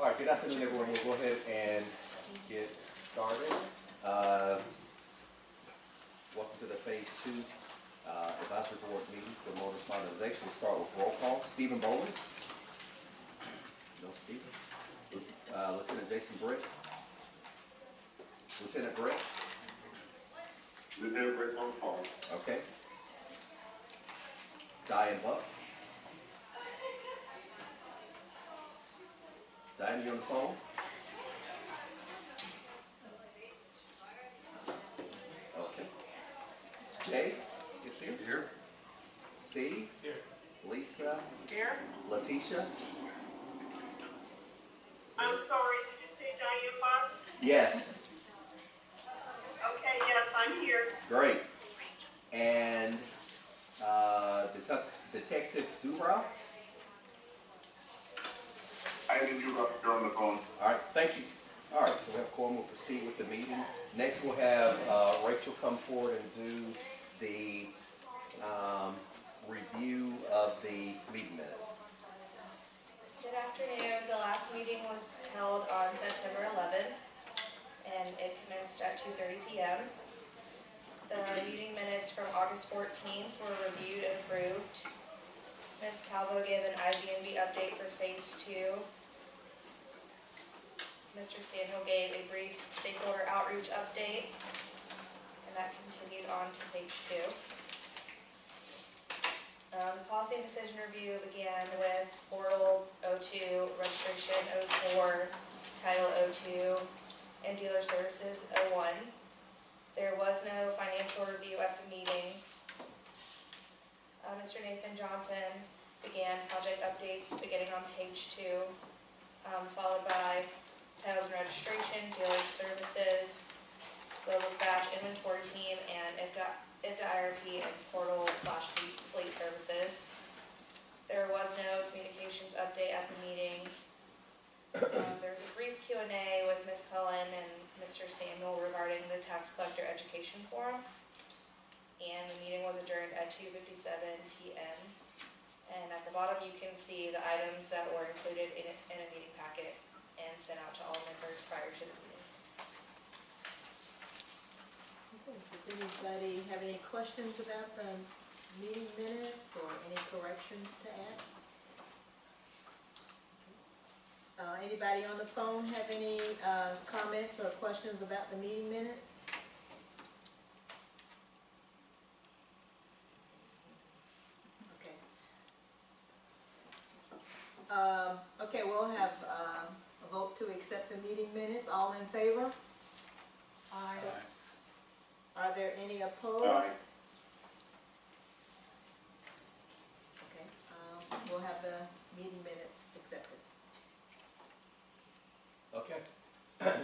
All right, good afternoon, everyone. We'll go ahead and get started. Welcome to the Phase 2 Advisory Board meeting for Motorist Modernization. We'll start with roll call. Stephen Bowman. No Stephen. Lieutenant Jason Britt. Lieutenant Britt. Lieutenant Britt on phone. Okay. Diane Buck. Diane, you on the phone? Okay. Jay is here. Here. Steve. Here. Lisa. Here. Letitia. I'm sorry, did you say Diane Fox? Yes. Okay, yes, I'm here. Great. And Detective Dubrow. I didn't do up on the phone. All right, thank you. All right, so we have quorum. We'll proceed with the meeting. Next, we'll have Rachel come forward and do the review of the meeting minutes. Good afternoon. The last meeting was held on September 11th, and it commenced at 2:30 p.m. The meeting minutes from August 14th were reviewed and approved. Ms. Calvo gave an IBNB update for Phase 2. Mr. Samuel gave a brief stakeholder outreach update, and that continued on to page 2. The policy and decision review began with Portal 02, Registration 04, Title 02, and Dealer Services 01. There was no financial review at the meeting. Mr. Nathan Johnson began project updates beginning on page 2, followed by titles and registration, dealer services, global batch inventory team, and IFTA IRP and portal/fleet services. There was no communications update at the meeting. There was a brief Q&A with Ms. Cullen and Mr. Samuel regarding the tax collector education forum. And the meeting was adjourned at 2:57 p.m. And at the bottom you can see the items that were included in a meeting packet and sent out to all members prior to the meeting. Okay, does anybody have any questions about the meeting minutes or any corrections to add? Anybody on the phone have any comments or questions about the meeting minutes? Okay. Okay, we'll have a vote to accept the meeting minutes. All in favor? Aye. Are there any opposed? Aye. Okay, we'll have the meeting minutes accepted. Okay.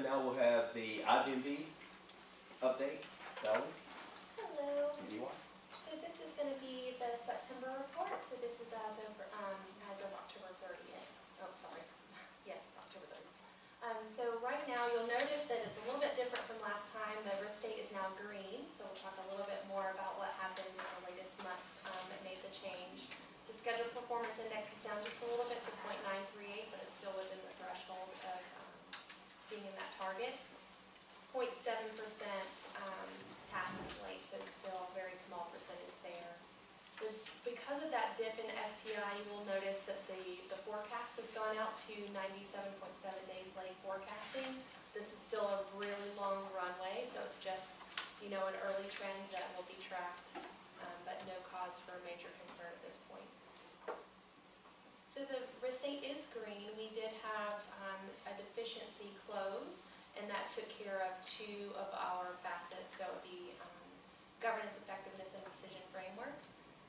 Now we'll have the IBNB update. Valerie, Hello. you are. So this is going to be the September report. So this is as of October 30th. Oh, sorry. Yes, October 30th. So right now you'll notice that it's a little bit different from last time. The risk state is now green. So we'll talk a little bit more about what happened in the latest month that made the change. The scheduled performance index is down just a little bit to 0.938, but it's still within the threshold of being in that target. 0.7% tasks late, so still a very small percentage there. Because of that dip in SPI, you will notice that the forecast has gone out to 97.7 days late forecasting. This is still a really long runway, so it's just, an early trend that will be tracked, but no cause for major concern at this point. So the risk state is green. We did have a deficiency close, and that took care of 2 of our facets, so the governance, effectiveness, and decision framework.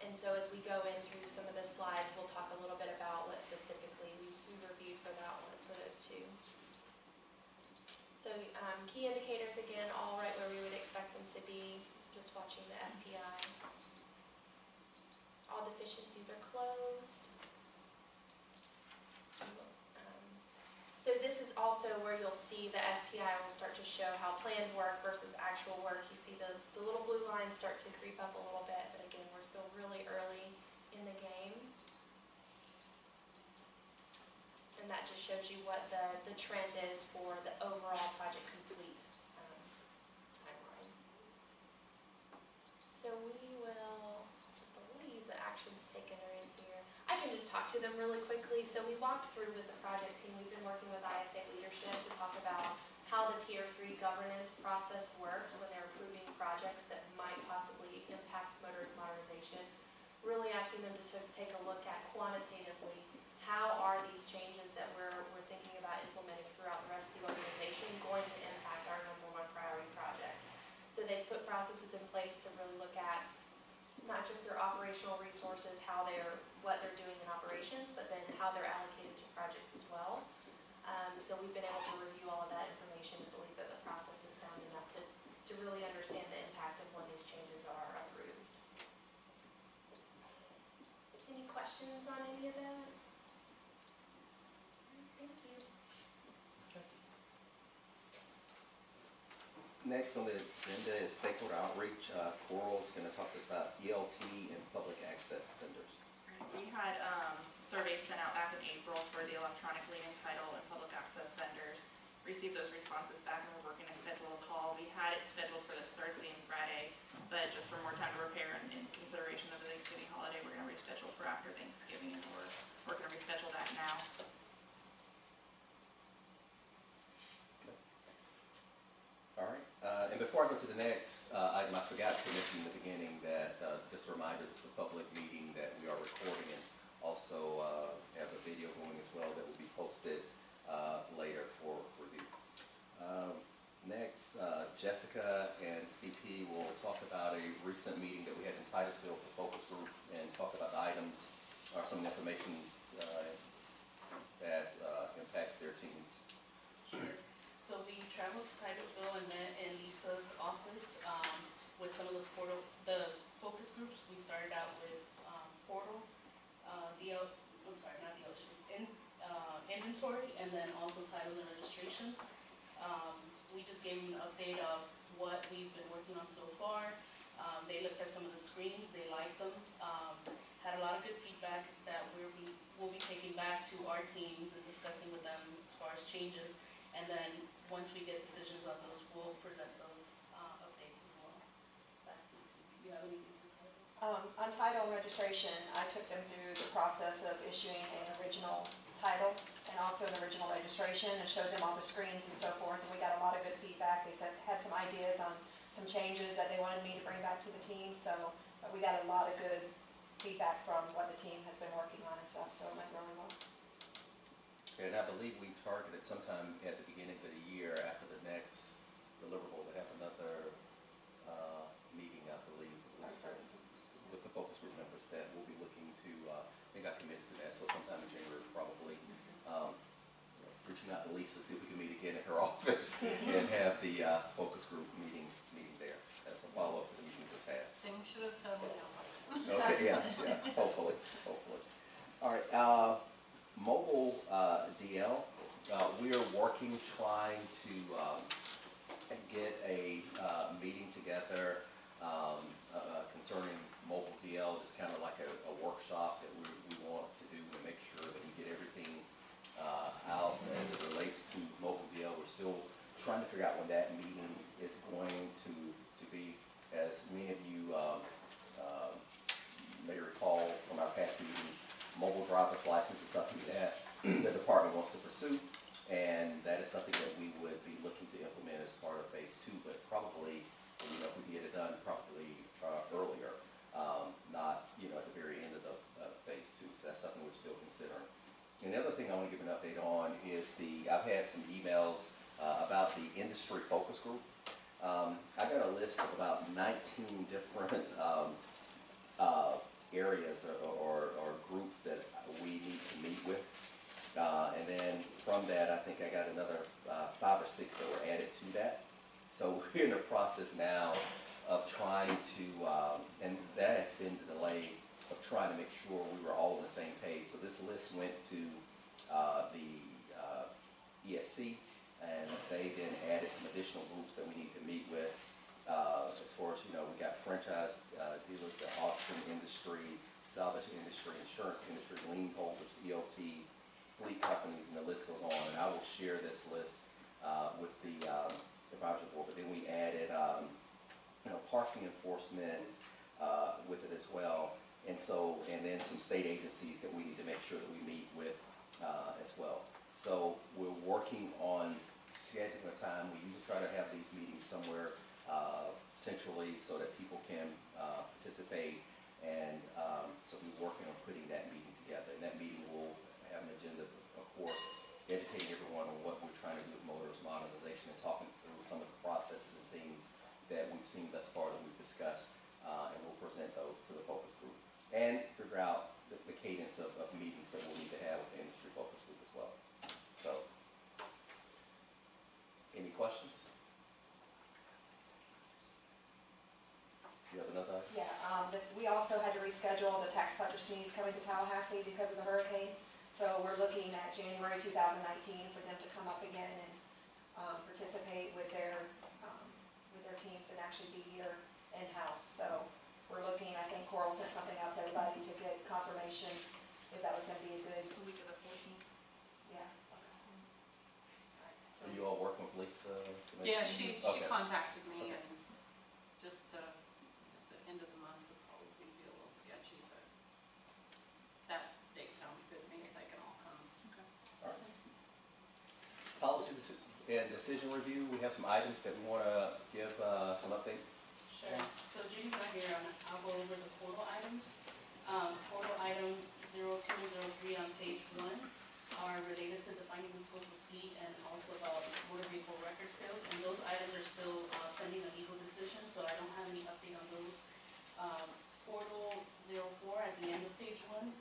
And so as we go in through some of the slides, we'll talk a little bit about what specifically we reviewed for that one, for those 2. So key indicators, again, all right where we would expect them to be, just watching the SPI. All deficiencies are closed. So this is also where you'll see the SPI will start to show how planned work versus actual work. You see the little blue lines start to creep up a little bit, but again, we're still really early in the game. and that just shows you what the trend is for the overall project complete timeline. So we will, I believe the actions taken are in here. I can just talk to them really quickly. So we walked through with the project team, we've been working with ISA leadership to talk about how the Tier 3 governance process works when they're approving projects that might possibly impact motorist modernization. Really asking them to take a look at quantitatively, how are these changes that we're thinking about implementing throughout the rest of the organization going to impact our #1 priority project? So they've put processes in place to really look at not just their operational resources, what they're doing in operations, but then how they're allocated to projects as well. So we've been able to review all of that information and believe that the process is sound enough to really understand the impact of when these changes are approved. Any questions on any of that? Thank you. Next on the agenda is stakeholder outreach. Coral's going to talk to us about ELT and public access vendors. We had surveys sent out back in April for the electronic lien and title and public access vendors. Received those responses back and we're working to schedule a call. We had it scheduled for this Thursday and Friday, but just for more time to repair and in consideration of the Thanksgiving holiday, we're going to reschedule for after Thanksgiving, and we're going to reschedule that now. All right, and before I go to the next item, I forgot to mention in the beginning that, just a reminder, this is a public meeting that we are recording, and also have a video going as well that will be posted later for review. Next, Jessica and CT will talk about a recent meeting that we had in Titusville for focus group and talk about the items or some information that impacts their teams. Sure. So we traveled to Titusville and met in Lisa's office with some of the focus groups. We started out with portal, inventory, and then also titles and registrations. We just gave them an update of what we've been working on so far. They looked at some of the screens, they liked them, had a lot of good feedback that we'll be taking back to our teams and discussing with them as far as changes. And then, once we get decisions on those, we'll present those updates as well. Back to you. Do you have anything for titles? On title and registration, I took them through the process of issuing an original title and also an original registration and showed them all the screens and so forth, and we got a lot of good feedback. They had some ideas on some changes that they wanted me to bring back to the team, so we got a lot of good feedback from what the team has been working on and stuff, so it went really well. And I believe we targeted sometime at the beginning of the year after the next deliverable to have another meeting, I believe, with the focus group members that will be looking to, they got committed to that, so sometime in January probably, reaching out to Lisa, see if we can meet again at her office and have the focus group meeting there. That's a follow-up to the meeting we just had. Things should have settled down. Okay, yeah, hopefully. All right, mobile DL, we are working, trying to get a meeting together concerning mobile DL, just kind of like a workshop that we want to do to make sure that we get everything out as it relates to mobile DL. We're still trying to figure out when that meeting is going to be. As many of you may recall from our past meetings, mobile driver's license is something that the department wants to pursue, and that is something that we would be looking to implement as part of phase 2, but probably, if we can get it done probably earlier, not, at the very end of the phase 2, so that's something we're still considering. And the other thing I want to give an update on is I've had some emails about the industry focus group. I got a list of about 19 different areas or groups that we need to meet with. And then from that, I think I got another 5 or 6 that were added to that. So we're in the process now of trying to, and that has been the delay of trying to make sure we were all on the same page. So this list went to the ESC, and they then added some additional groups that we need to meet with. As far as, we got franchise dealers, the auction industry, salvage industry, insurance industry, lien holders, ELT, fleet companies, and the list goes on, and I will share this list, with the advisory board, but then we added, parking enforcement, with it as well. And so, and then some state agencies that we need to make sure that we meet with, as well. So we're working on scheduling a time. We usually try to have these meetings somewhere, centrally so that people can, participate. And, so we're working on putting that meeting together. And that meeting will have an agenda, of course, educating everyone on what we're trying to do with motorist modernization and talking through some of the processes and things that we've seen thus far that we've discussed, and we'll present those to the focus group. And figure out the cadence of meetings that we'll need to have with the industry focus group as well. So, any questions? You have another item? Yeah, we also had to reschedule the tax collector sneeze coming to Tallahassee because of the hurricane. So we're looking at January 2019 for them to come up again and participate with their teams and actually be here in-house. So we're looking, I think Coral sent something out to everybody to get confirmation if that was gonna be a good, The week of the 14th. yeah. Are you all working with Lisa? to make- Yeah, she Okay. contacted me Okay. and just the end of the month would probably be a little sketchy, but that date sounds good to me if they can all come. All right. Policy and decision review, we have some items that we want to give some updates. Sure, so Judy's not here, I'll go over the portal items. Portal item 0203 on page 1 are related to defining the scope of fee and also about motor vehicle record sales. And those items are still pending a legal decision, so I don't have any update on those. Portal 04 at the end of page 1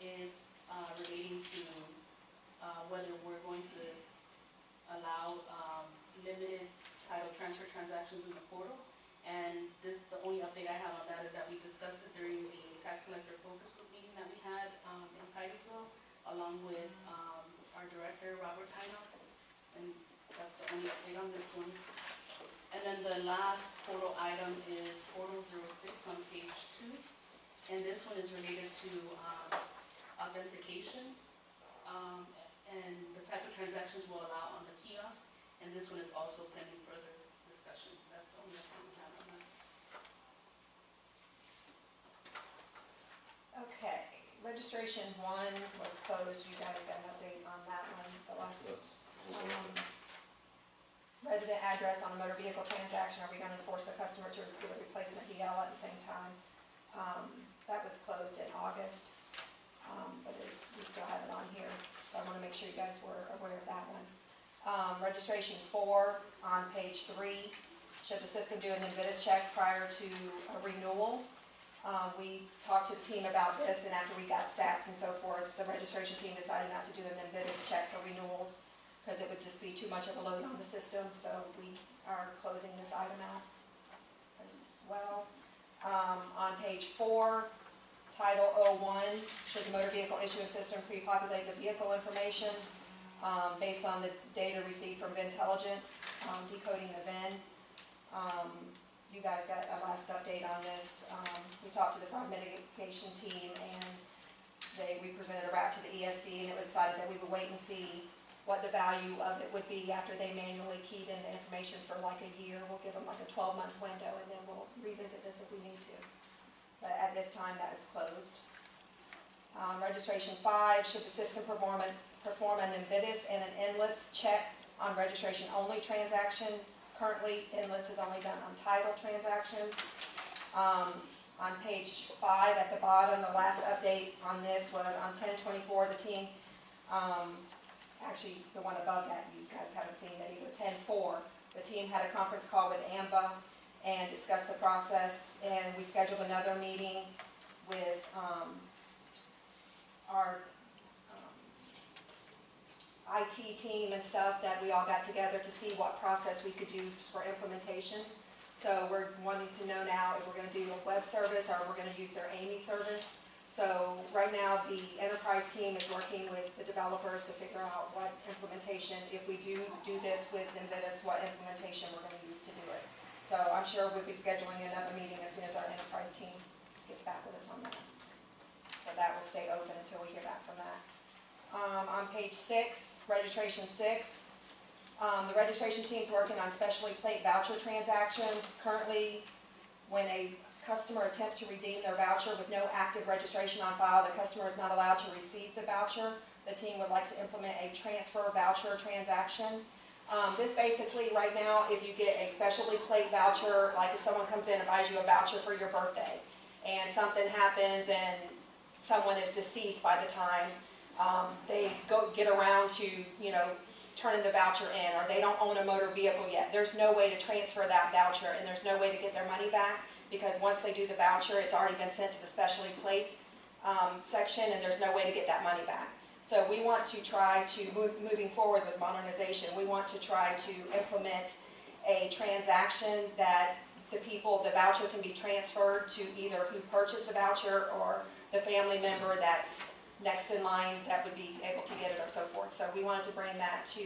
is relating to whether we're going to allow limited title transfer transactions in the portal. And this, the only update I have on that is that we discussed it during the tax collector focus group meeting that we had in Titusville, along with our director, Robert Hinock, and that's the only update on this one. And then the last portal item is portal 06 on page 2, and this one is related to authentication, and the type of transactions we'll allow on the kiosk, and this one is also pending further discussion. That's the only thing we have on that. Okay, registration 1 was closed, you guys got an update on that one, the last. Yes. Resident address on a motor vehicle transaction, are we gonna force a customer to do a replacement DL at the same time? That was closed in August, but we still have it on here, so I wanna make sure you guys were aware of that one. Registration 4 on page 3, showed the system do an Invitas check prior to a renewal. We talked to the team about this, and after we got stats and so forth, the registration team decided not to do an Invitas check for renewals, because it would just be too much of a load on the system, so we are closing this item out as well. On page 4, Title 01, should the motor vehicle issuance system pre-populate the vehicle information based on the data received from VINtelligence, decoding the VIN. You guys got a last update on this. We talked to the fraud mitigation team, and we presented it back to the ESC, and it was decided that we would wait and see what the value of it would be after they manually keyed in the information for like a year. We'll give them like a 12-month window, and then we'll revisit this if we need to. But at this time, that is closed. Registration 5, should the system perform an Invitas and an inlets check on registration-only transactions? Currently, inlets is only done on title transactions. On page 5 at the bottom, the last update on this was on 10/24, the team, actually the one above that, you guys haven't seen that either, 10/4, the team had a conference call with AMBA and discussed the process, and we scheduled another meeting with our IT team and stuff, that we all got together to see what process we could do for implementation. So we're wanting to know now if we're gonna do a web service or we're gonna use their AMI service. So right now, the enterprise team is working with the developers to figure out what implementation, if we do this with Invitas, what implementation we're gonna use to do it. So I'm sure we'll be scheduling another meeting as soon as our enterprise team gets back with us on that. So that will stay open until we hear back from that. On page 6, registration 6, the registration team's working on specially plate voucher transactions. Currently, when a customer attempts to redeem their voucher with no active registration on file, the customer is not allowed to receive the voucher. The team would like to implement a transfer voucher transaction. This basically, right now, if you get a specially plate voucher, like if someone comes in and buys you a voucher for your birthday, and something happens and someone is deceased by the time they get around to, turning the voucher in, or they don't own a motor vehicle yet, there's no way to transfer that voucher, and there's no way to get their money back, because once they do the voucher, it's already been sent to the specially plate section, and there's no way to get that money back. So we want to try to, moving forward with modernization, we want to try to implement a transaction that the voucher can be transferred to either who purchased the voucher or the family member that's next in line that would be able to get it, or so forth. So we wanted to bring that to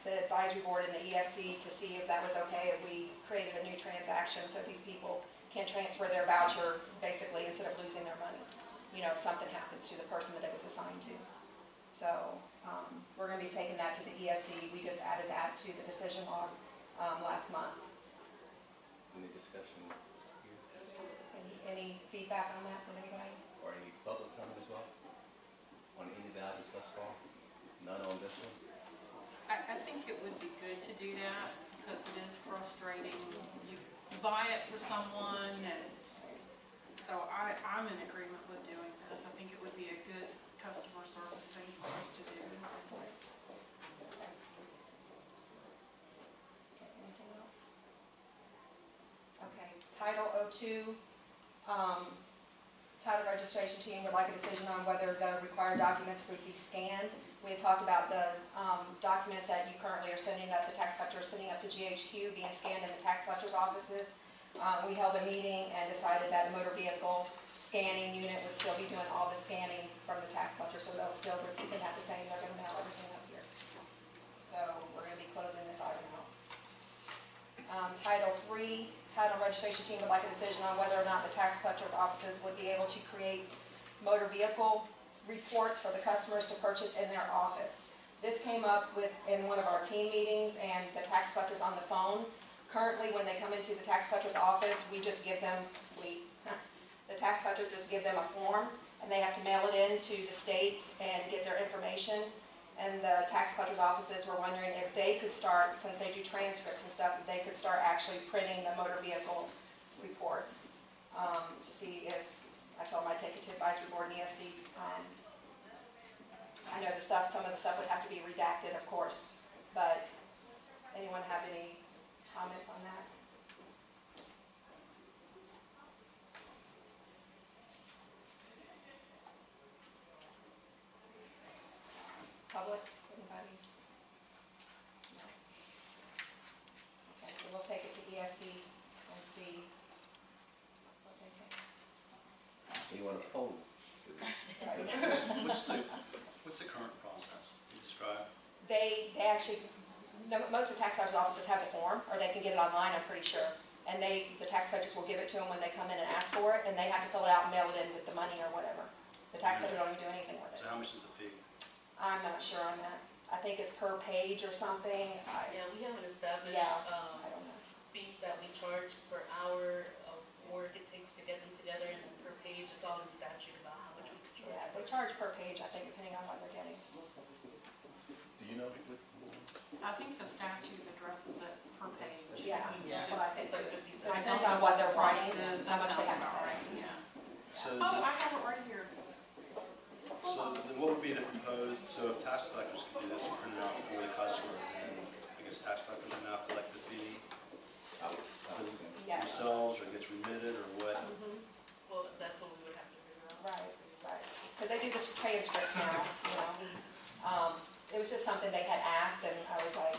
the advisory board and the ESC to see if that was okay, if we created a new transaction so these people can transfer their voucher basically instead of losing their money, if something happens to the person that it was assigned to. So we're going to be taking that to the ESC. We just added that to the decision log last month. Any discussion here, Any feedback on that from anybody? or any public comment as well? On any of the items thus far? None on this one? I think it would be good to do that, because it is frustrating. You buy it for someone, so I'm in agreement with doing this. I think it would be a good customer service thing for us to do. Anything else? Okay, Title 02, title registration team would like a decision on whether the required documents would be scanned. We had talked about the documents that you currently are sending, that the tax collector is sending up to GHQ, being scanned in the tax collector's offices. We held a meeting and decided that a motor vehicle scanning unit would still be doing all the scanning from the tax collector, so they'll still have the same, they're gonna mail everything up here. So we're gonna be closing this item out. Title 3, title registration team would like a decision on whether or not the tax collector's offices would be able to create motor vehicle reports for the customers to purchase in their office. This came up in one of our team meetings, and the tax collector's on the phone. Currently, when they come into the tax collector's office, the tax collectors just give them a form, and they have to mail it in to the state and get their information. And the tax collector's offices were wondering if they could start, since they do transcripts and stuff, if they could start actually printing the motor vehicle reports to see if, I told them I'd take it to advisory board and ESC. I know some of the stuff would have to be redacted, of course, but anyone have any comments on that? Public, anybody? No? Okay, so we'll take it to ESC and see what they think. Anyone opposed to this? What's the current process? Can you describe? They actually, most of the tax collector's offices have the form, or they can get it online, I'm pretty sure. And the tax collectors will give it to them when they come in and ask for it, and they have to fill it out and mail it in with the money or whatever. The tax collector don't even do anything with it. So how much is the fee? I'm not sure on that. I think it's per page or something. Yeah, we haven't established, Yeah. I don't know. fees that we charge per hour of work it takes to get them together, and per page, it's all in statute about how much we can Yeah, charge. they charge per page, I think, depending on what they're getting. Do you know? I think the statute addresses it per page. Yeah, that's what I think. So too. it could be So it depends on what they're writing, Prices, how that much they sounds have to about pay. right, yeah. So, Oh, I have it right here. so then what would be the proposed, so if tax collectors could do this and print it out for the customer, then I guess tax collectors will now collect the fee I would say. Yes. themselves, or it gets remitted, or what? Mhm. Well, that's what we would have to figure out. Right. Because they do the transcripts now, It was just something they had asked, and I was like,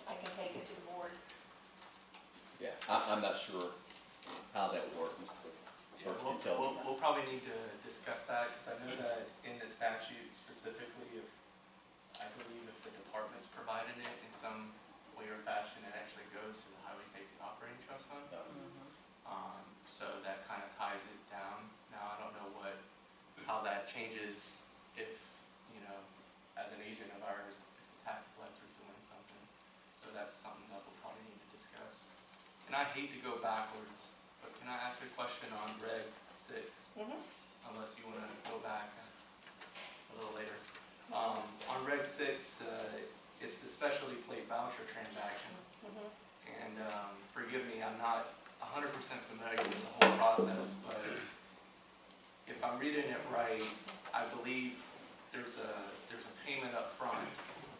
I can take it to the board. Yeah, I'm not sure how that works, Mr. Yeah, Burke, you tell me. we'll probably need to discuss that, because I know that in the statute specifically, I believe if the department's provided it in some way or fashion, it actually goes to the Highway Safety Operating Trust Fund. So that kind of ties it down. Now, I don't know how that changes if, and I hate to go backwards, but can I ask a question on Reg 6? Unless you wanna go back a little later. On Reg 6, it's the specialty plate voucher transaction. And forgive me, I'm not 100% familiar with the whole process, but if I'm reading it right, I believe there's a payment up front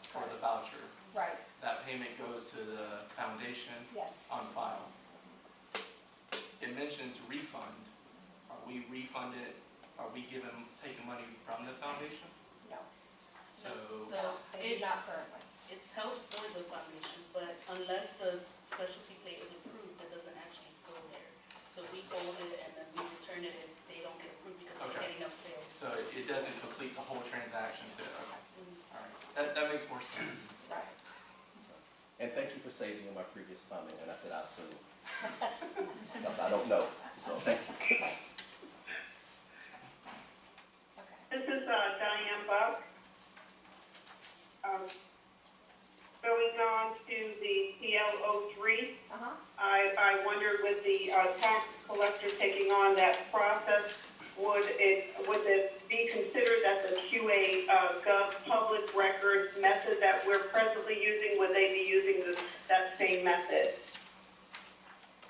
for the voucher. Right, That payment goes to the foundation yes. on file. It mentions refund. Are we refunded, are we taking money from the foundation? No, So, So they do not currently. it's held for the foundation, but unless the specialty plate is approved, it doesn't actually go there. So we hold it and then we return it if they don't get approved because they Okay. get enough sales. so it doesn't complete the whole transaction to, okay, Mm. all right. That makes more sense. Right. And thank you for saving in my previous comment when I said I assume. Because I don't know, so thank you. Okay. This is Diane Buck. Going on to the PL03, I wondered with the tax collector taking on that process, would it be considered that the QA Gov public records method that we're presently using, would they be using that same method?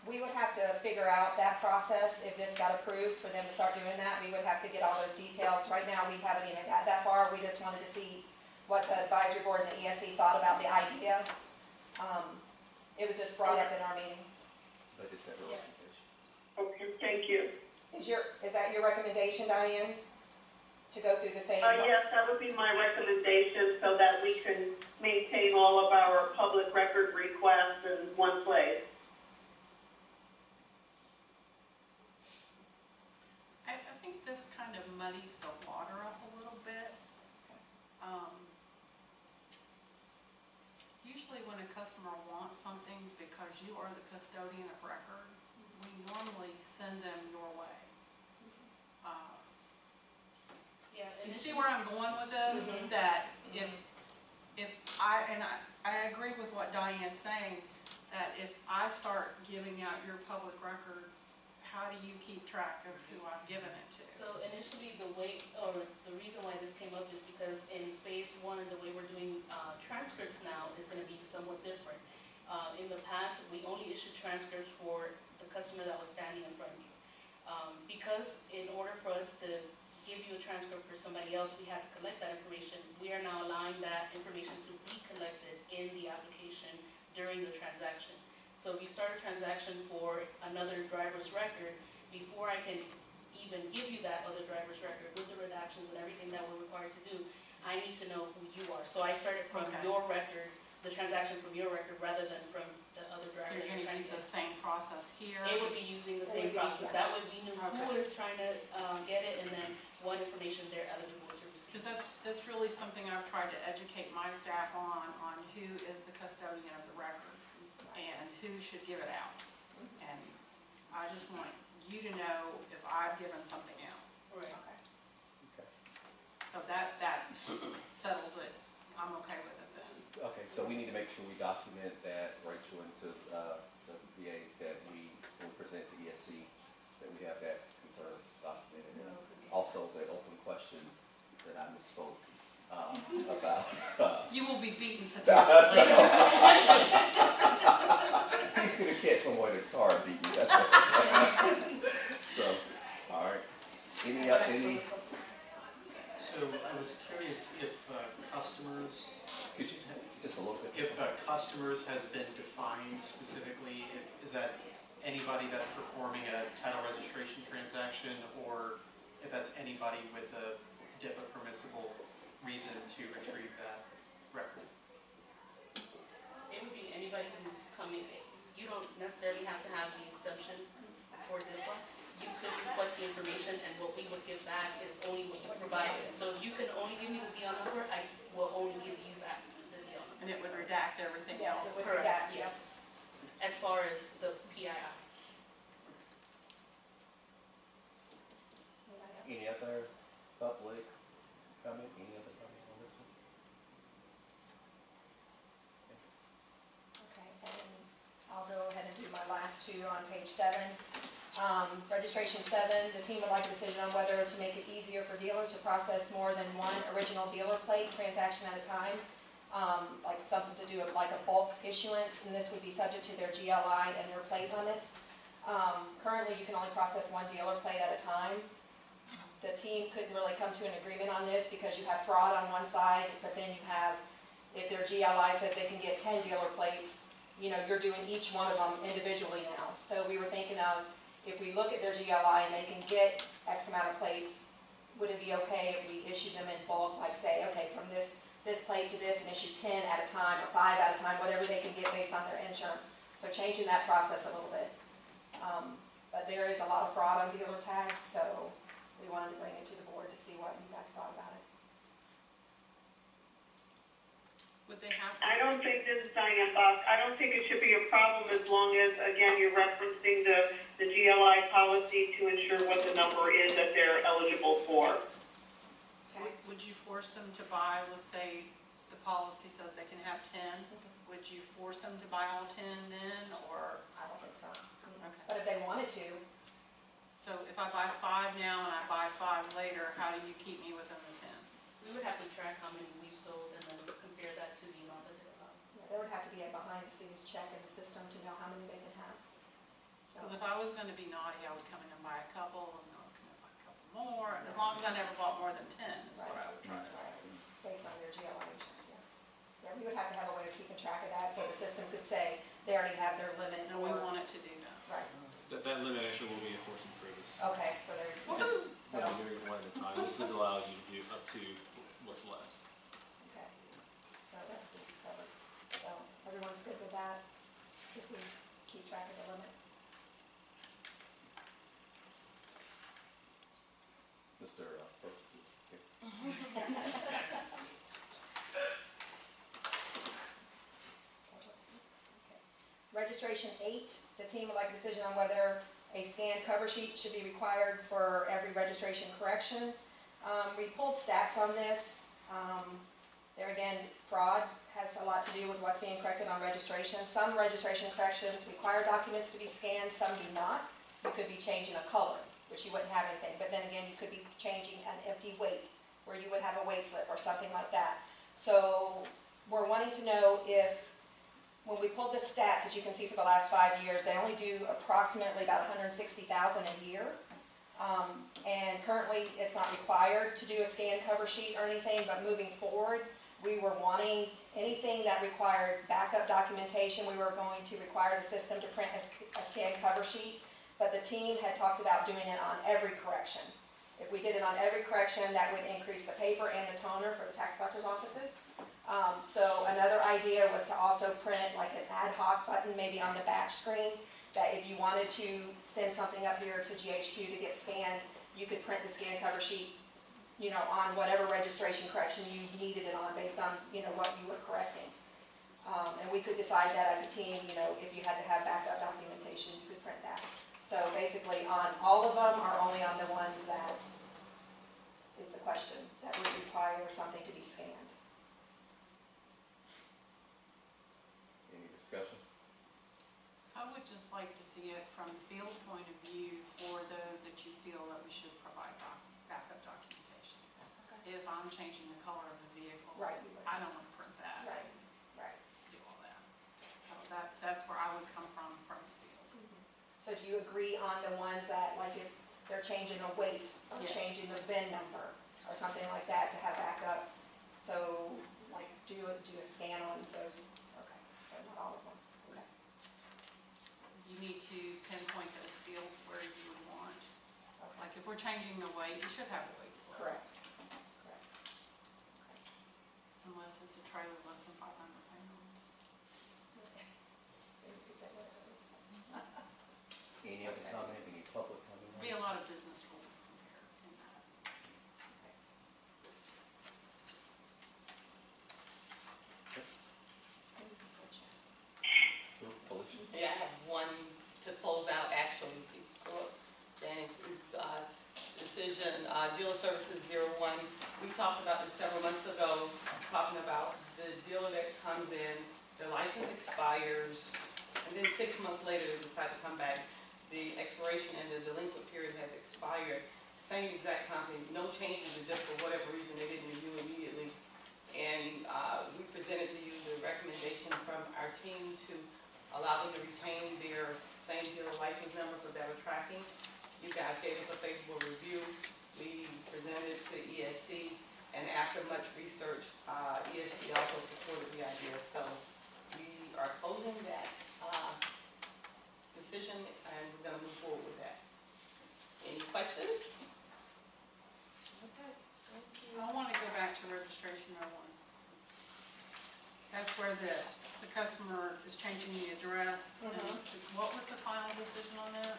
We would have to figure out that process, if this got approved, for them to start doing that, we would have to get all those details. Right now, we haven't even got that far, we just wanted to see what the advisory board and the ESC thought about the idea. It was just brought up in our meeting. But it's never Yeah. recommendation. Okay, thank you. Is that your recommendation, Diane? To go through the same? Yes, that would be my recommendation, so that we can maintain all of our public record requests in one place. I think this kind of muddies the water up a little bit. Usually when a customer wants something, because you are the custodian of record, we normally send them your way. Yeah, You see where I'm going with this? That if I agree with what Diane's saying, that if I start giving out your public records, how do you keep track of who I've given it to? So initially, the reason why this came up is because in phase 1, the way we're doing transcripts now is gonna be somewhat different. In the past, we only issued transcripts for the customer that was standing in front of you. Because in order for us to give you a transcript for somebody else, we had to collect that information. We are now allowing that information to be collected in the application during the transaction. So if you start a transaction for another driver's record, before I can even give you that other driver's record with the redactions and everything that we're required to do, I need to know who you are. So I started from Okay. your record, the transaction from your record, rather than from the other So driver. you're gonna use the same process here? It would be using the same It would be, process. yeah. That way we knew who Okay. was trying to get it, and then what information they're eligible to receive. Because that's really something I've tried to educate my staff on who is the custodian of the record and who should give it out. And I just want you to know if I've given something out. Right. Okay. So that settles it. I'm okay with it then. Okay, so we need to make sure we document that, Rachel, and to the VAs, that when we present to ESC, that we have that concern documented. And also the open question that I misspoke about. You will be beaten severely later. He's gonna catch one more in the car and beat me, that's what. So, all right. Any, So I was curious if customers, could you, just a little bit? if customers has been defined specifically, is that anybody that's performing a title registration transaction, or if that's anybody with a permissible reason to retrieve that record? It would be anybody who's coming, you don't necessarily have to have the exception for DIPA. You could request the information, and what we would give back is only what you provided. So if you can only give me the DL number, I will only give you back the DL number. And it would redact everything Yes, else. it would redact, Yes. As far as the PII. Any other public comment? Any other comment on this one? Okay, and I'll go ahead and do my last task 2 on page 7. Registration 7, the team would like a decision on whether to make it easier for dealers to process more than one original dealer plate transaction at a time. Like something to do with like a bulk issuance, and this would be subject to their GLI and their plate limits. Currently, you can only process one dealer plate at a time. The team couldn't really come to an agreement on this because you have fraud on one side, but then you have, if their GLI says they can get 10 dealer plates, you know, you're doing each one of them individually now. So we were thinking of, if we look at their GLI and they can get X amount of plates, would it be okay if we issued them in bulk, like say, okay, from this plate to this, and issue 10 at a time, or 5 at a time, whatever they can get based on their insurance. So changing that process a little bit. But there is a lot of fraud on dealer tags, so we wanted to bring it to the board to see what you guys thought about it. Would they have to? I don't think, this is Diane Buck, I don't think it should be a problem as long as, again, you're referencing the GLI policy to ensure what the number is that they're eligible for. Would you force them to buy, let's say, the policy says they can have 10, would you force them to buy all 10 then, or? I don't think so. Okay. But if they wanted to, So if I buy 5 now and I buy 5 later, how do you keep me within the 10? We would have to track how many we've sold and then compare that to the amount that they're allowed. yeah, there would have to be a behind-the-scenes check in the system to know how many they can have. So, Because if I was gonna be naughty, I would come in and buy a couple, and I would come in and buy a couple more, as long as I never bought more than 10, is what I would try to do. right, based on their GLI insurance, yeah. Yeah, we would have to have a way of keeping track of that, so the system could say they already have their limit. And we or- want it to do that. Right, That limit actually will be enforced in Freegas. okay, so there, Woohoo! so, We're doing it one at a time. This would allow you to do up to what's left. okay, so that would be covered. So, everyone's good with that, if we keep track of the limit? Mr. Brooks. Registration 8, the team would like a decision on whether a scanned cover sheet should be required for every registration correction. We pulled stats on this. There again, fraud has a lot to do with what's being corrected on registration. Some registration corrections require documents to be scanned, some do not. You could be changing a color, which you wouldn't have anything, but then again, you could be changing an empty weight, where you would have a weight slip or something like that. So we're wanting to know if, when we pulled the stats, as you can see for the last 5 years, they only do approximately about 160,000 a year. And currently, it's not required to do a scanned cover sheet or anything, but moving forward, we were wanting anything that required backup documentation. We were going to require the system to print a scanned cover sheet, but the team had talked about doing it on every correction. If we did it on every correction, that would increase the paper and the toner for the tax collector's offices. So another idea was to also print like an ad hoc button maybe on the back screen, that if you wanted to send something up here to GHQ to get scanned, you could print the scanned cover sheet, you know, on whatever registration correction you needed it on based on, you know, what you were correcting. And we could decide that as a team, you know, if you had to have backup documentation, you could print that. So basically on all of them, or only on the ones that is the question, that would require something to be scanned. Any discussion? I would just like to see it from the field point of view for those that you feel that we should provide backup documentation. If I'm changing the color of the vehicle, Right, you would. I don't want to print that. Right, right. Do all that. So that's where I would come from the field. So do you agree on the ones that, like if they're changing a weight, or Yes. changing the VIN number, or something like that to have backup? So, like, do a scan on those, okay, but not all of them, okay. You need to pinpoint those fields where you would want. Okay. Like if we're changing the weight, you should have a weight slip. Correct. Unless it's a trailer less than 500 pounds. Maybe we could say what it is. Any other comment, any public comment? There'd be a lot of business rules compared in that. Felicia? Yeah, I have one to close out actually before Janice's decision. Dealer Services 01, we talked about this several months ago, talking about the dealer that comes in, their license expires and then 6 months later, they decide to come back. The expiration and the delinquent period has expired. Same exact company, no changes, and just for whatever reason, they didn't review immediately. And we presented to you the recommendation from our team to allow them to retain their same dealer license number for better tracking. You guys gave us a favorable review. We presented it to ESC, and after much research, ESC also supported the idea. So we are closing that decision, and we're gonna move forward with that. Any questions? Okay, thank you. I want to go back to registration 01. That's where the customer is changing the address. And what was the final decision on that?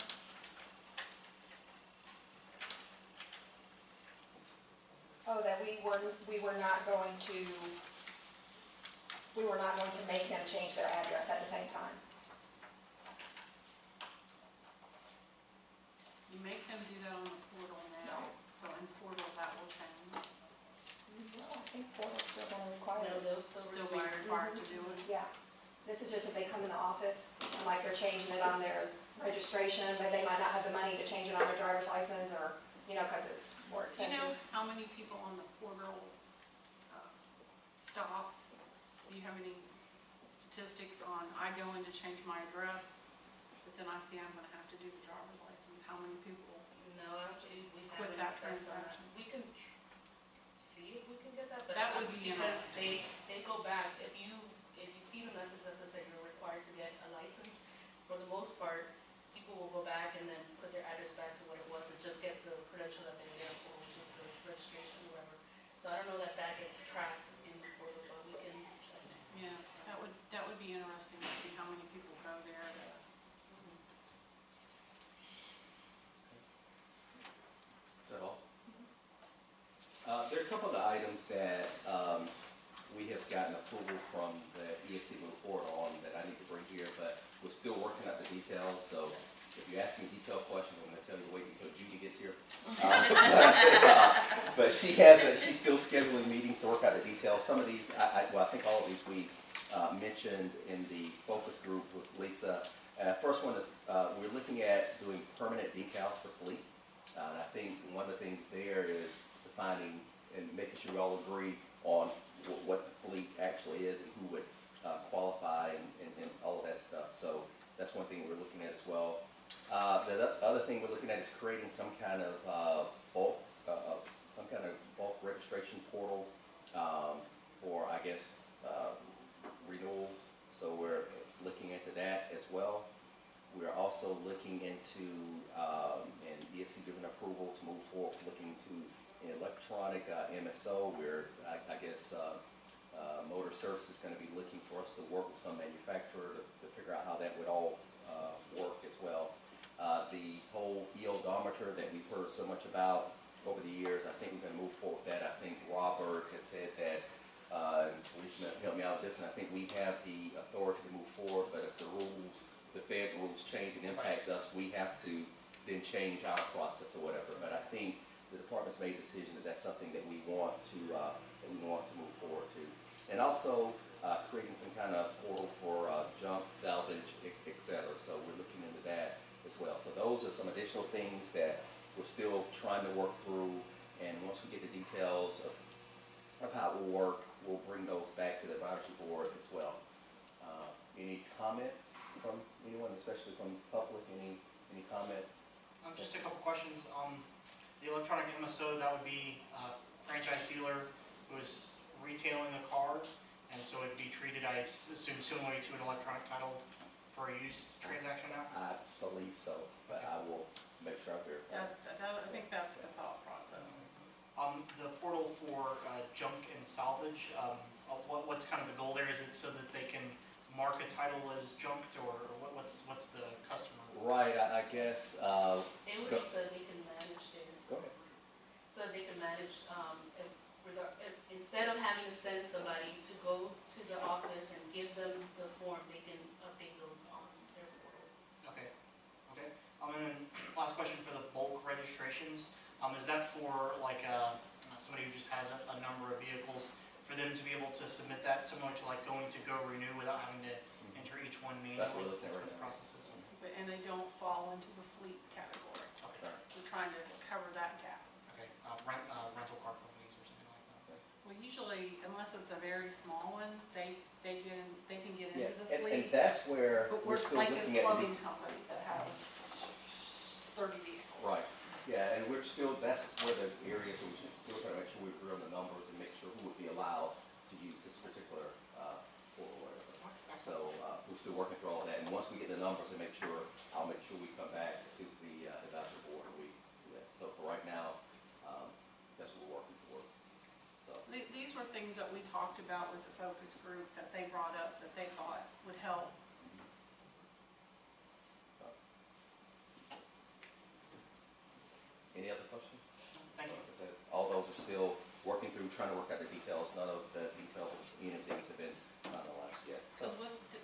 Oh, that we were not going to make them change their address at the same time. You make them do that on the portal now, so in portal that will change. No, I think portal's still gonna require No, it. they'll still Still be required to do it. Yeah, this is just if they come in the office, and like they're changing it on their registration, but they might not have the money to change it on their driver's license, or, cause it's more Do you know expensive. how many people on the portal stop? Do you have any statistics on, I go in to change my address, but then I see I'm gonna have to do the driver's license? How many people? No, actually, we Quit haven't that set transaction. We can see if we can get that, but. That would be Because interesting. they go back, if you see the message that says that you're required to get a license, for the most part, people will go back and then put their address back to what it was and just get the credential that they get for, which is the registration or whatever. So I don't know that gets tracked in the portal, but we can check. Yeah, that would be interesting to see how many people go there to. Is that all? There are a couple of the items that we have gotten approval from the ESC move forward on that I need to bring here, but we're still working out the details, so if you ask me detailed questions, I'm gonna tell you to wait until Judy gets here. But she's still scheduling meetings to work out the details. Some of these, I think all of these we mentioned in the focus group with Lisa. First one is, we're looking at doing permanent decals for fleet. And I think one of the things there is defining and making sure we all agree on what the fleet actually is and who would qualify and all of that stuff. So that's one thing we're looking at as well. The other thing we're looking at is creating some kind of bulk registration portal for, I guess, renewals. So we're looking into that as well. We're also looking into, and ESC given approval to move forward, looking to electronic MSO, where I guess Motor Service is going to be looking for us to work with some manufacturer to figure out how that would all work as well. The whole e-odometer that we've heard so much about over the years, I think we're going to move forward with that. I think Robert has said that, Felicia help me out with this, and I think we have the authority to move forward, but if the Fed rules change and impact us, we have to then change our process or whatever. But I think the department's made a decision that that's something that we want to move forward to. And also creating some kind of portal for junk, salvage, et cetera. So we're looking into that as well. So those are some additional things that we're still trying to work through. And once we get the details of how it will work, we'll bring those back to the advisory board as well. Any comments from anyone, especially from the public? Any comments? Just a couple questions. The electronic MSO, that would be a franchise dealer who is retailing a car, and so it'd be treated, I assume, similarly to an electronic title for a used transaction now? I believe so, but I will make sure I verify. I think that's the thought process. The portal for junk and salvage, what's kind of the goal there? Is it so that they can mark a title as junked, or what's the customer? Right, I guess. It would be so they can manage their. Go ahead. So they can manage, if instead of having to send somebody to go to the office and give them the form, they can update those on their portal. Okay. And then last question for the bulk registrations, is that for like somebody who just has a number of vehicles, for them to be able to submit that similar to like going to Go Renew without having to enter each one manually. That's what we're looking at what right the now. process is. And they don't fall into the fleet category. Okay, We're trying to cover that gap. okay, rental car companies or something like that. Well, usually, unless it's a very small one, they can get Yeah, into the and fleet. that's where But we're we're still like a looking at. plumbing company that has 30 vehicles. Right, yeah, and we're still, that's where the areas we should still try to make sure we agree on the numbers and make sure who would be allowed to use this particular, or whatever. So, we're still working through all that, and once we get the numbers and make sure, I'll make sure we come back to the, advisory board and we do that. So for right now, that's what we're working toward, so. These were things that we talked about with the focus group that they brought up that they thought would help. Any other questions? Thank you. Like I said, all those are still working through, trying to work out the details. None of the details of any of these have been finalized yet, so.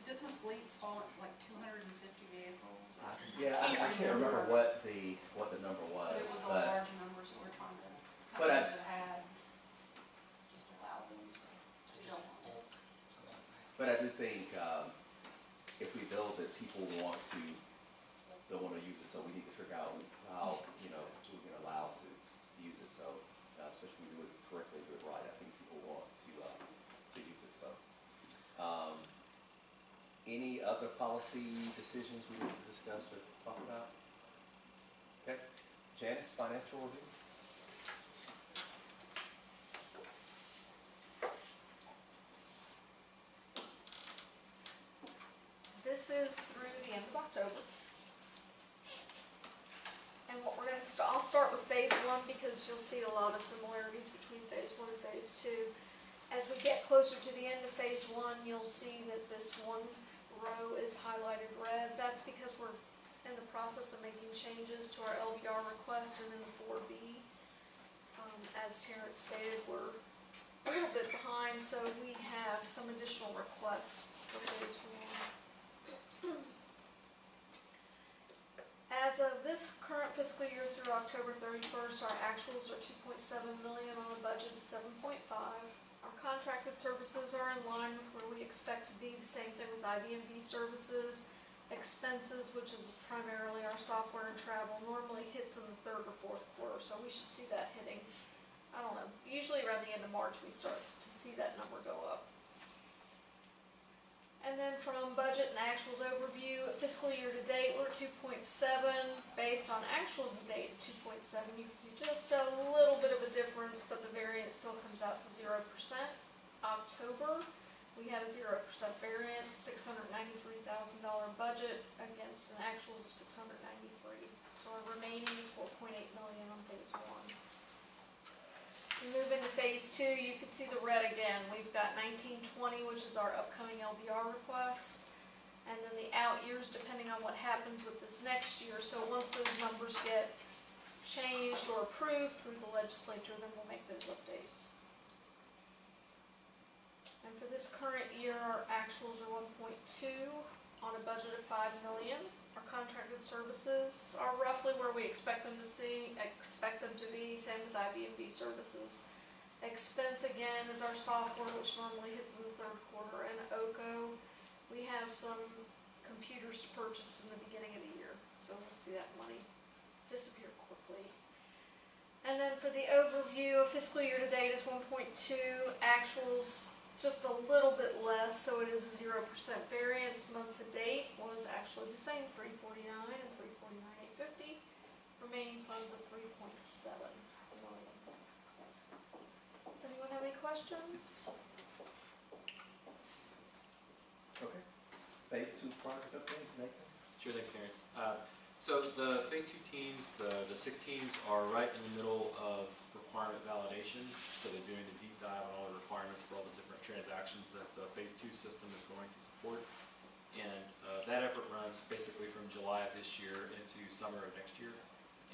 Didn't the fleets fall at like 250 vehicles? Yeah, I can't remember what the number was, It was a but, large number, so we're trying to, But I- companies that had, just allow them to jump on it. but I do think, if we build it, people don't want to use it, so we need to figure out how, who we can allow to use it, so, especially when we do it correctly, do it right, I think people want to use it, so. Any other policy decisions we need to discuss or talk about? Okay, Janice, financial review? This is through the end of October. And what we're gonna I'll start with phase one because you'll see a lot of similarities between phase one and phase two. As we get closer to the end of phase one, you'll see that this one row is highlighted red. That's because we're in the process of making changes to our LBR request and in the 4B. As Terrence stated, we're a little bit behind, so we have some additional requests for phase one. As of this current fiscal year through October 31st, our actuals are 2.7 million on a budget of 7.5. Our contracted services are in line with where we expect to be. The same thing with IBMV services. Expenses, which is primarily our software and travel, normally hits in the third or fourth quarter, so we should see that hitting, I don't know, usually around the end of March we start to see that number go up. And then from budget and actuals overview, fiscal year to date, we're at 2.7, based on actuals to date at 2.7. You can see just a little bit of a difference, but the variance still comes out to 0%. October, we had a 0% variance, $693,000 budget against an actuals of 693. So our remaining is 4.8 million on phase one. We move into phase two, you can see the red again. We've got 1920, which is our upcoming LBR request. And then the out years, depending on what happens with this next year. So once those numbers get changed or approved through the legislature, then we'll make those updates. And for this current year, our actuals are 1.2 on a budget of 5 million. Our contracted services are roughly where we expect them to be, same with IBMV services. Expense again is our software, which normally hits in the third quarter, and OCO, we have some computers to purchase in the beginning of the year, so we'll see that money disappear quickly. And then for the overview, fiscal year to date is 1.2, actuals just a little bit less, so it is a 0% variance. Month to date was actually the same, 349 and 349,850. Remaining funds of 3.7 million. Does anyone have any questions? Okay. Phase two project update, Nathan? Sure, thanks, Terrence. So the phase two teams, the 6 teams are right in the middle of requirement validation. So they're doing a deep dive on all the requirements for all the different transactions that the phase two system is going to support. And that effort runs basically from July of this year into summer of next year.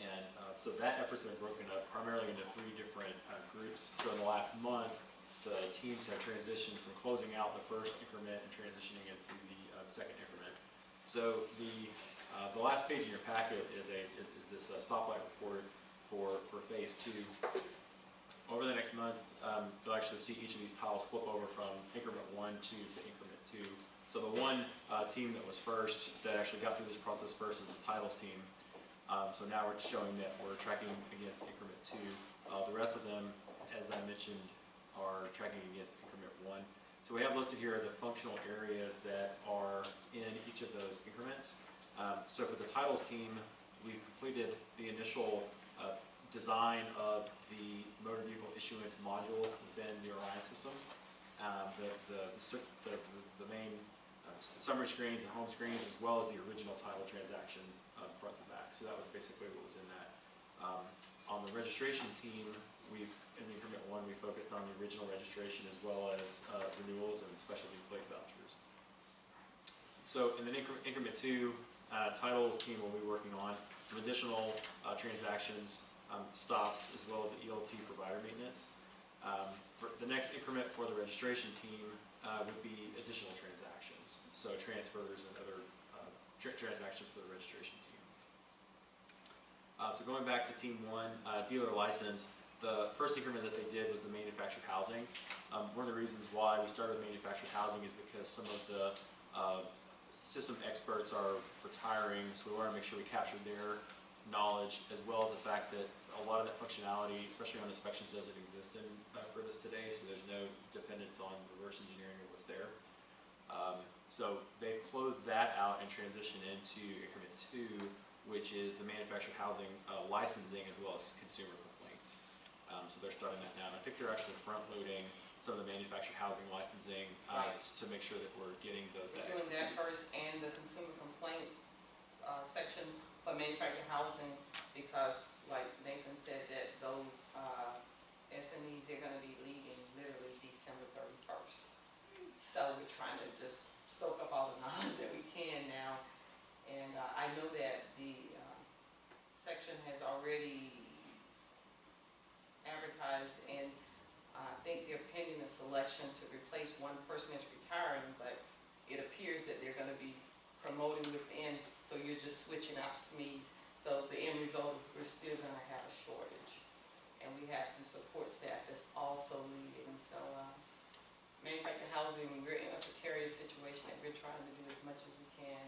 And so that effort's been broken up primarily into 3 different groups. So in the last month, the teams have transitioned from closing out the first increment and transitioning into the second increment. So the last page in your packet is this stoplight report for phase two. Over the next month, you'll actually see each of these tiles flip over from increment 1 to increment 2. So the 1 one team that was first, that actually got through this process first, is the titles team. So now we're showing that we're tracking against increment 2. The rest of them, as I mentioned, are tracking against increment 1. So we have listed here the functional areas that are in each of those increments. So for the titles team, we've completed the initial design of the motor vehicle issuance module within the Orion system. The main summary screens and home screens, as well as the original title transaction front to back. So that was basically what was in that. On the registration team, in increment 1, we focused on the original registration as well as renewals and specialty plate vouchers. So in the increment 2, titles team will be working on some additional transactions, stops, as well as the ELT provider maintenance. For the next increment for the registration team would be additional transactions, so transfers and other transactions for the registration team. So going back to team 1, dealer license, the first increment that they did was the manufactured housing. One of the reasons why we started with manufactured housing is because some of the system experts are retiring, so we want to make sure we captured their knowledge, as well as the fact that a lot of that functionality, especially on inspections, doesn't exist for this today, so there's no dependence on reverse engineering of what's there. So they closed that out and transitioned into increment 2, which is the manufactured housing licensing as well as consumer complaints. So they're starting that now, and I think they're actually front-loading some of the manufactured housing licensing to make sure that we're getting that We're doing that first and the consumer complaint section for manufactured housing, because like Nathan said, that those SMEs, they're gonna be leaving literally December 31st. So we're trying to just soak up all the knowledge that we can now. And I know that the section has already advertised, and I think they're pending a selection to replace one person that's retiring, but it appears that they're gonna be promoting within, so you're just switching out SMEs. So the end result is we're still gonna have a shortage. And we have some support staff that's also leaving, so manufactured housing, we're in a precarious situation that we're trying to do as much as we can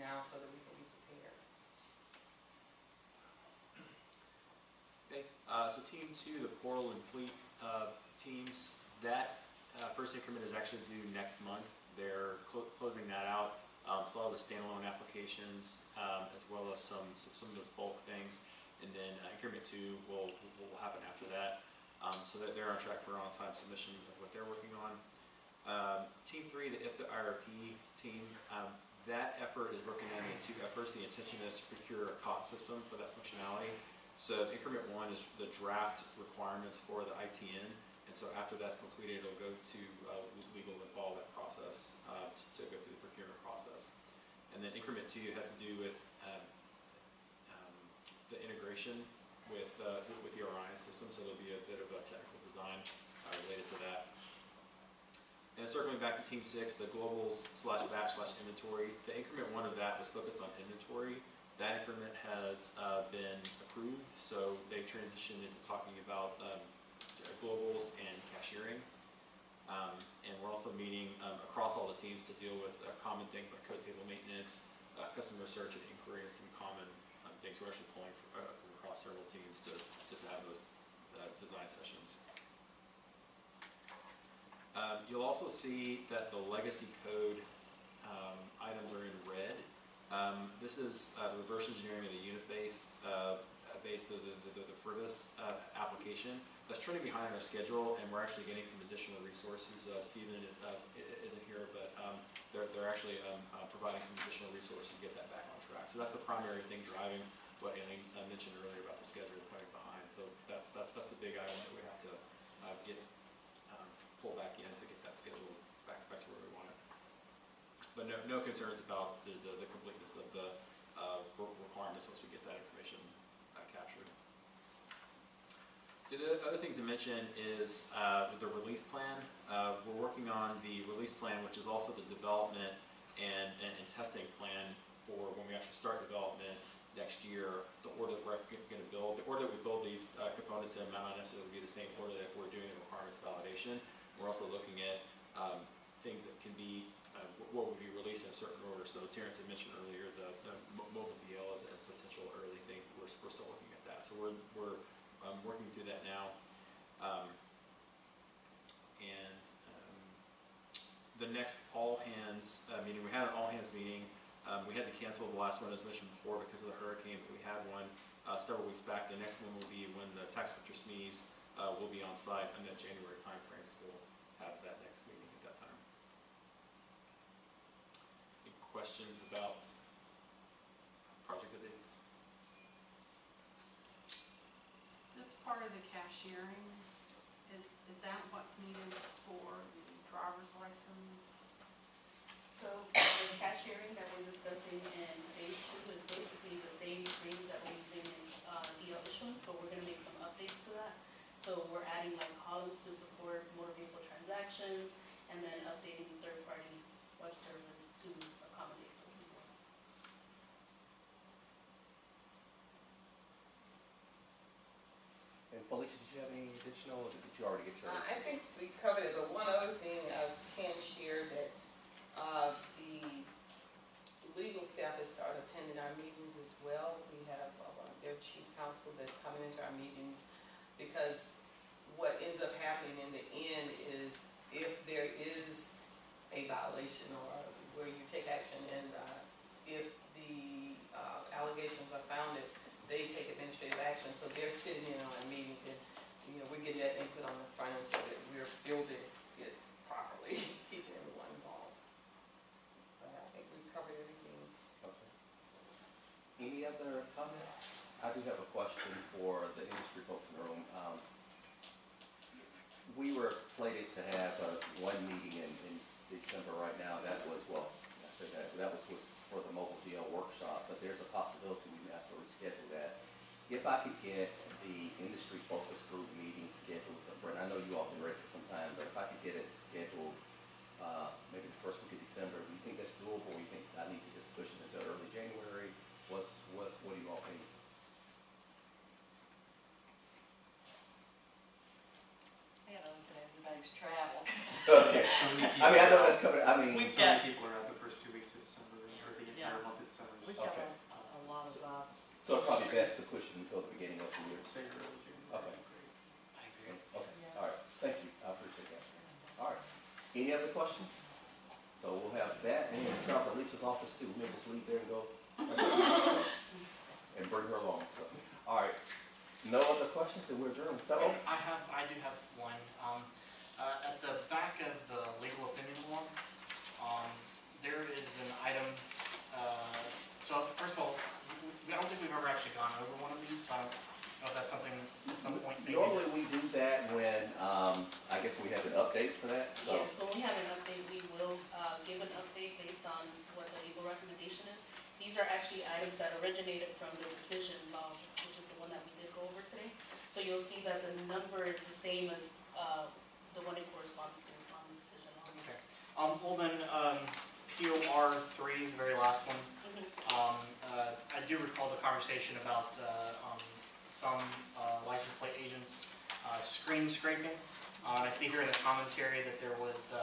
now so that we can be prepared. Okay, so team 2, the portal and fleet teams, that first increment is actually due next month. They're closing that out. So all the standalone applications, as well as some of those bulk things, and then increment 2 will happen after that. So that they're on track for on-time submission of what they're working on. Team 3, the IFTA IRP team, that effort is broken down into 2 efforts. The intention is to procure a COT system for that functionality. So increment 1 is the draft requirements for the ITN, and so after that's completed, it'll go to legal and follow that process to go through the procurement process. And then increment 2 has to do with the integration with the Orion system, so there'll be a bit of a technical design related to that. And circling back to team 6, the globals/batch/inventory, the increment 1 of that was focused on inventory. That increment has been approved, so they transitioned into talking about globals and cashiering. And we're also meeting across all the teams to deal with common things like code table maintenance, customer search and inquiry, and some common things. We're actually pulling from across several teams to have those design sessions. You'll also see that the legacy code items are in red. This is the reverse engineering of the Uniface base, the Frivis application. That's trending behind our schedule, and we're actually getting some additional resources. Stephen isn't here, but they're actually providing some additional resources to get that back on track. So that's the primary thing driving what Aileen mentioned earlier about the schedule coming behind. So that's the big item that we have to get pull back in to get that schedule back to where we want it. But no concerns about the completeness of the requirements once we get that information captured. So the other things to mention is the release plan. We're working on the release plan, which is also the development and testing plan for when we actually start development next year. The order that we're going to build, the order that we build these components in might not necessarily be the same order that we're doing the requirements validation. We're also looking at things that can be what would be released place in a certain order. So Terrence had mentioned earlier the mobile DL as a potential early thing. We're still looking at that. So we're working through that now. The next all hands meeting, we had an all hands meeting. We had to cancel the last one as mentioned before because of the hurricane, but we had one several weeks back. The next one will be when the tax collector SMEs will be on site in that January timeframe. So we'll have that next meeting at that time. Any questions about project updates? This part of the cashiering, is that what's needed for the driver's license? So the cashiering that we're discussing in phase 2 is basically the same screens that we're using in the other ones, but we're gonna make some updates to that. So we're adding like columns to support motor vehicle transactions, and then updating third-party web service to accommodate those as well. And Felicia, did you have any additional, or did you already get yours? I think we covered it, but one other thing I can share that the legal staff has started attending our meetings as well. We have one of their chief counsel that's coming into our meetings, because what ends up happening in the end is if there is a violation or where you take action, and if the allegations are founded, they take administrative action. So they're sitting in on our meetings, and we're getting that input on the front end so that we're building it properly, keeping everyone involved. But I think we've covered everything. Okay. Any other comments? I do have a question for the industry folks in the room. We were slated to have one meeting in December right now. That was, well, I said that was for the mobile DL workshop, but there's a possibility we may have to reschedule that. If I could get the industry focus group meeting scheduled, and I know you all been ready for some time, but if I could get it scheduled maybe the first week of December, do you think that's doable, or do you think I need to just push it into early January? What do you all think? I gotta look at everybody's travel. Okay. I mean, I know that's coming, I mean. So many people are out the first 2 weeks of December, or the entire month of December. We've got Okay. a lot of, So it's probably best to push it until the beginning of the year. Say early June. Okay. I agree. Okay, all right, thank you, I appreciate that. All right, any other questions? So we'll have that, and we'll travel to Lisa's office too, we'll just leave there and go. And bring her along, so, all right. No other questions, then we're adjourned. Fellow? I do have one. At the back of the legal opinion form, there is an item, so first of all, I don't think we've ever actually gone over one of these, so I don't know if that's something at some point maybe. Normally we do that when, I guess we have an update for that, so. Yeah, so when we have an update, we will give an update based on what the legal recommendation is. These are actually items that originated from the decision, which is the one that we did go over today. So you'll see that the number is the same as the one it corresponds to on the decision. Okay. Well then, POR 3, the very last one. I do recall the conversation about some license plate agents screen scraping. I see here in the commentary that there was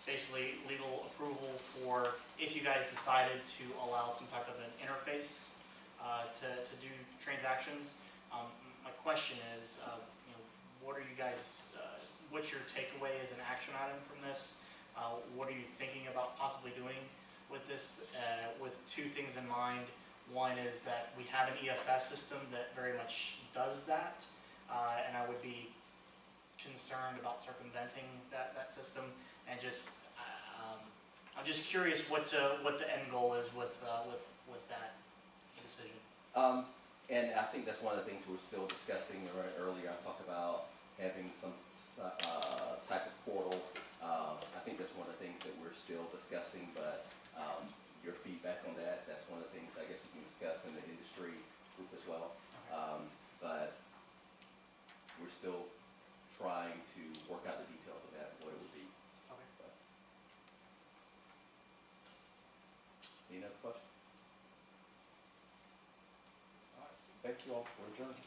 basically legal approval for if you guys decided to allow some type of an interface to do transactions. My question is, what are you guys, what's your takeaway as an action item from this? What are you thinking about possibly doing with this, with two things in mind? One is that we have an EFS system that very much does that, and I would be concerned about circumventing that system, and just I'm just curious what the end goal is with that decision. And I think that's one of the things we're still discussing. Earlier I talked about having some type of portal. I think that's one of the things that we're still discussing, but your feedback on that's one of the things I guess we can discuss in the industry group as well. But we're still trying to work out the details of that, what it would be. Okay. But. Any other questions? All right, thank you all, we're adjourned.